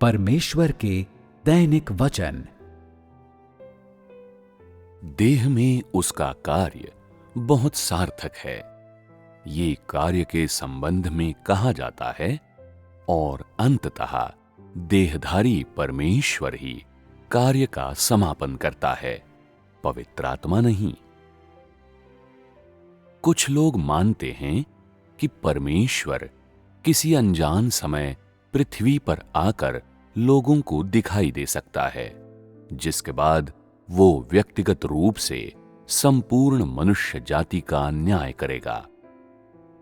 परमेश्वर के दैनिक वचन। देह में उसका कार्य बहुत सार्थक है, ये कार्य के संबंध में कहा जाता है, और अंततः देहधारी परमेश्वर ही कार्य का समापन करता है, पवित्र आत्मा नहीं। कुछ लोग मानते हैं कि परमेश्वर किसी अनजान समय पृथ्वी पर आकर लोगों को दिखाई दे सकता है, जिसके बाद वो व्यक्तिगत रूप से संपूर्ण मनुष्य जाति का न्याय करेगा।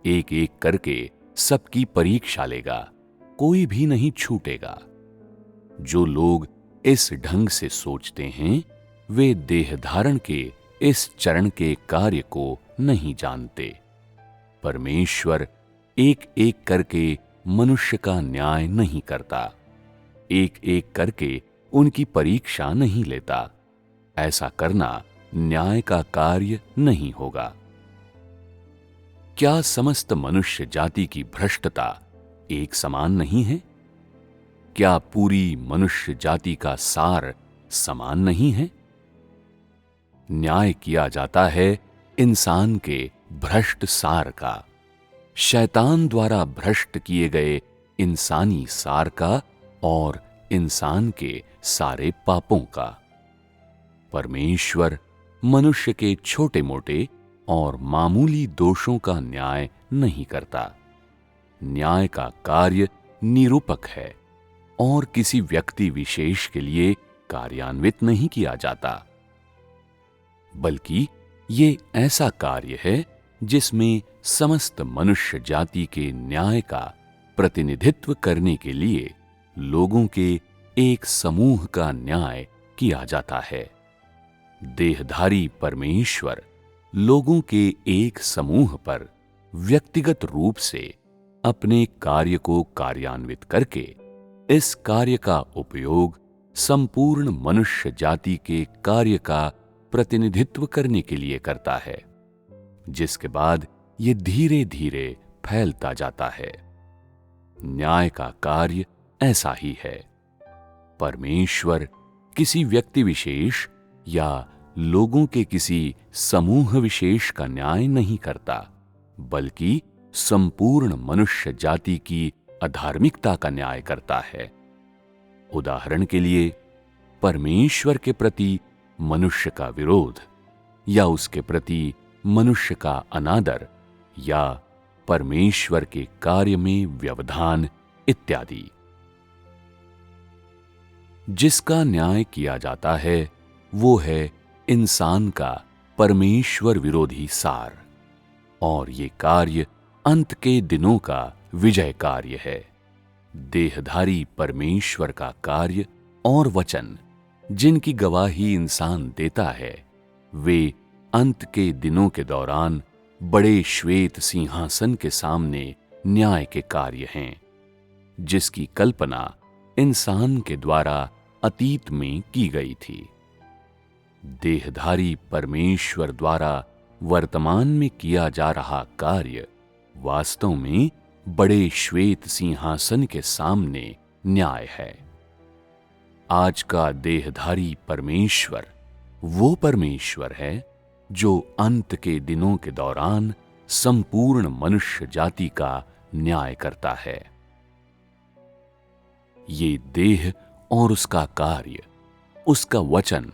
एक एक करके सबकी परीक्षा लेगा, कोई भी नहीं छूटेगा। जो लोग इस ढंग से सोचते हैं, वे देह धारण के इस चरण के कार्य को नहीं जानते। परमेश्वर एक एक करके मनुष्य का न्याय नहीं करता, एक एक करके उनकी परीक्षा नहीं लेता। ऐसा करना न्याय का कार्य नहीं होगा। क्या समस्त मनुष्य जाति की भ्रष्टता एक समान नहीं है? क्या पूरी मनुष्य जाति का सार समान नहीं है? न्याय किया जाता है इंसान के भ्रष्ट सार का, शैतान द्वारा भ्रष्ट किए गए इंसानी सार का और इंसान के सारे पापों का। परमेश्वर मनुष्य के छोटे मोटे और मामूली दोषों का न्याय नहीं करता। न्याय का कार्य निरूपक है और किसी व्यक्ति विशेष के लिए कार्यान्वित नहीं किया जाता, बल्कि ये ऐसा कार्य है जिसमें समस्त मनुष्य जाति के न्याय का प्रतिनिधित्व करने के लिए लोगों के एक समूह का न्याय किया जाता है। देहधारी परमेश्वर लोगों के एक समूह पर व्यक्तिगत रूप से अपने कार्य को कार्यान्वित करके इस कार्य का उपयोग संपूर्ण मनुष्य जाति के कार्य का प्रतिनिधित्व करने के लिए करता है, जिसके बाद ये धीरे धीरे फैलता जाता है। न्याय का कार्य ऐसा ही है। परमेश्वर किसी व्यक्ति विशेष या लोगों के किसी समूह विशेष का न्याय नहीं करता, बल्कि संपूर्ण मनुष्य जाति की अधार्मिकता का न्याय करता है। उदाहरण के लिए, परमेश्वर के प्रति मनुष्य का विरोध, या उसके प्रति मनुष्य का अनादर, या परमेश्वर के कार्य में व्यवधान इत्यादि। जिसका न्याय किया जाता है वो है इंसान का परमेश्वर विरोधी सार, और ये कार्य अंत के दिनों का विजय कार्य है। देहधारी परमेश्वर का कार्य और वचन जिनकी गवाही इंसान देता है, वे अंत के दिनों के दौरान बड़े श्वेत सिंहासन के सामने न्याय के कार्य हैं, जिसकी कल्पना इंसान के द्वारा अतीत में की गई थी। देहधारी परमेश्वर द्वारा वर्तमान में किया जा रहा कार्य वास्तव में बड़े श्वेत सिंहासन के सामने न्याय है। आज का देहधारी परमेश्वर वो परमेश्वर है जो अंत के दिनों के दौरान संपूर्ण मनुष्य जाति का न्याय करता है। ये देह और उसका कार्य, उसका वचन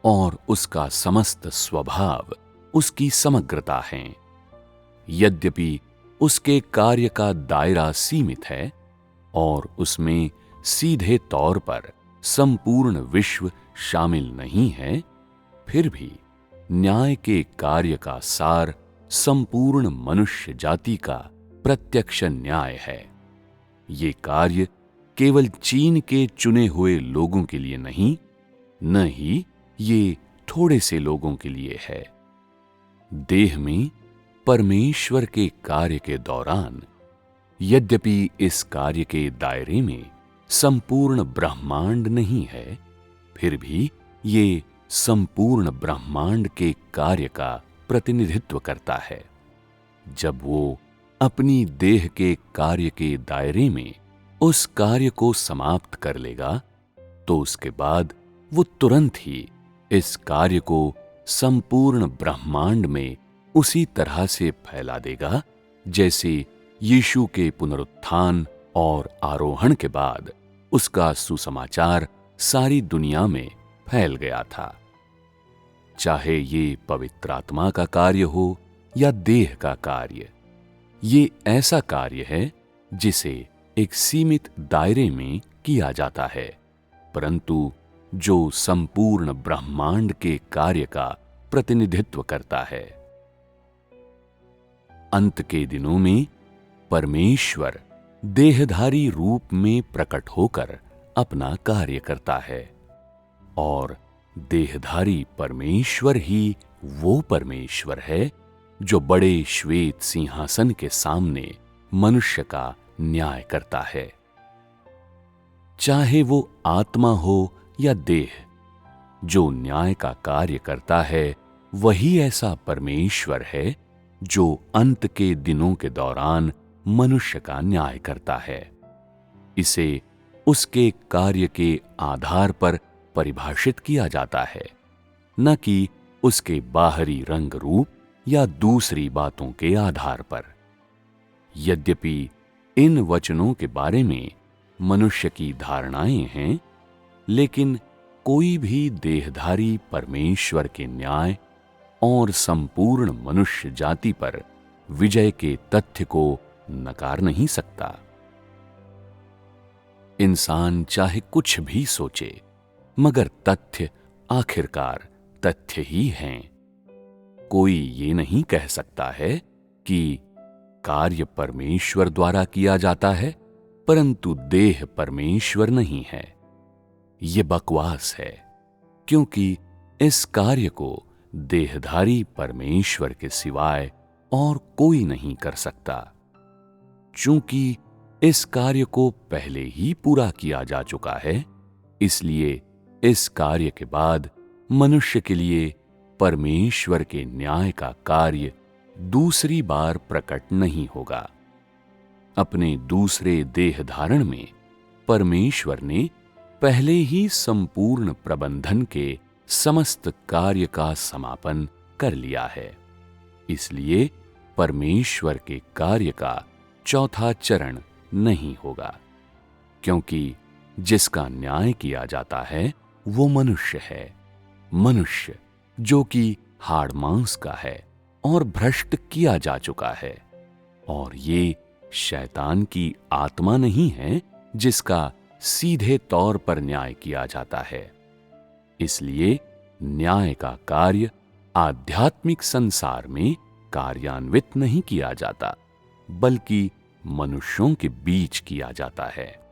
और उसका समस्त स्वभाव उसकी समग्रता हैं। यद्यपि उसके कार्य का दायरा सीमित है और उसमें सीधे तौर पर संपूर्ण विश्व शामिल नहीं है, फिर भी न्याय के कार्य का सार संपूर्ण मनुष्य जाति का प्रत्यक्ष न्याय है। ये कार्य केवल चीन के चुने हुए लोगों के लिए नहीं, न ही ये थोड़े से लोगों के लिए है। देह में परमेश्वर के कार्य के दौरान, यद्यपि इस कार्य के दायरे में संपूर्ण ब्रह्मांड नहीं है, फिर भी ये संपूर्ण ब्रह्मांड के कार्य का प्रतिनिधित्व करता है। जब वो अपनी देह के कार्य के दायरे में उस कार्य को समाप्त कर लेगा तो उसके बाद वो तुरंत ही इस कार्य को संपूर्ण ब्रह्मांड में उसी तरह से फैला देगा जैसे यीशु के पुनरुत्थान और आरोहण के बाद उसका सुसमाचार सारी दुनिया में फैल गया था। चाहे ये पवित्र आत्मा का कार्य हो या देह का कार्य, ये ऐसा कार्य है जिसे एक सीमित दायरे में किया जाता है, परंतु जो संपूर्ण ब्रह्मांड के कार्य का प्रतिनिधित्व करता है। अंत के दिनों में परमेश्वर देहधारी रूप में प्रकट होकर अपना कार्य करता है और देहधारी परमेश्वर ही वो परमेश्वर है जो बड़े श्वेत सिंहासन के सामने मनुष्य का न्याय करता है। चाहे वो आत्मा हो या देह, जो न्याय का कार्य करता है वही ऐसा परमेश्वर है जो अंत के दिनों के दौरान मनुष्य का न्याय करता है। इसे उसके कार्य के आधार पर परिभाषित किया जाता है, न कि उसके बाहरी रंग रूप या दूसरी बातों के आधार पर। यद्यपि इन वचनों के बारे में मनुष्य की धारणाएं हैं, लेकिन कोई भी देहधारी परमेश्वर के न्याय और संपूर्ण मनुष्य जाति पर विजय के तथ्य को नकार नहीं सकता। इंसान चाहे कुछ भी सोचे, मगर तथ्य आखिरकार तथ्य ही हैं। कोई ये नहीं कह सकता है कि कार्य परमेश्वर द्वारा किया जाता है परंतु देह परमेश्वर नहीं है। ये बकवास है, क्योंकि इस कार्य को देहधारी परमेश्वर के सिवाय और कोई नहीं कर सकता। चूंकि इस कार्य को पहले ही पूरा किया जा चुका है, इसलिए इस कार्य के बाद मनुष्य के लिए परमेश्वर के न्याय का कार्य दूसरी बार प्रकट नहीं होगा। अपने दूसरे देह धारण में परमेश्वर ने पहले ही संपूर्ण प्रबंधन के समस्त कार्य का समापन कर लिया है। इसलिए परमेश्वर के कार्य का चौथा चरण नहीं होगा, क्योंकि जिसका न्याय किया जाता है वो मनुष्य है, मनुष्य जो कि हाड़ मांस का है और भ्रष्ट किया जा चुका है। और ये शैतान की आत्मा नहीं है जिसका सीधे तौर पर न्याय किया जाता है। इसलिए न्याय का कार्य आध्यात्मिक संसार में कार्यान्वित नहीं किया जाता, बल्कि मनुष्यों के बीच किया जाता है।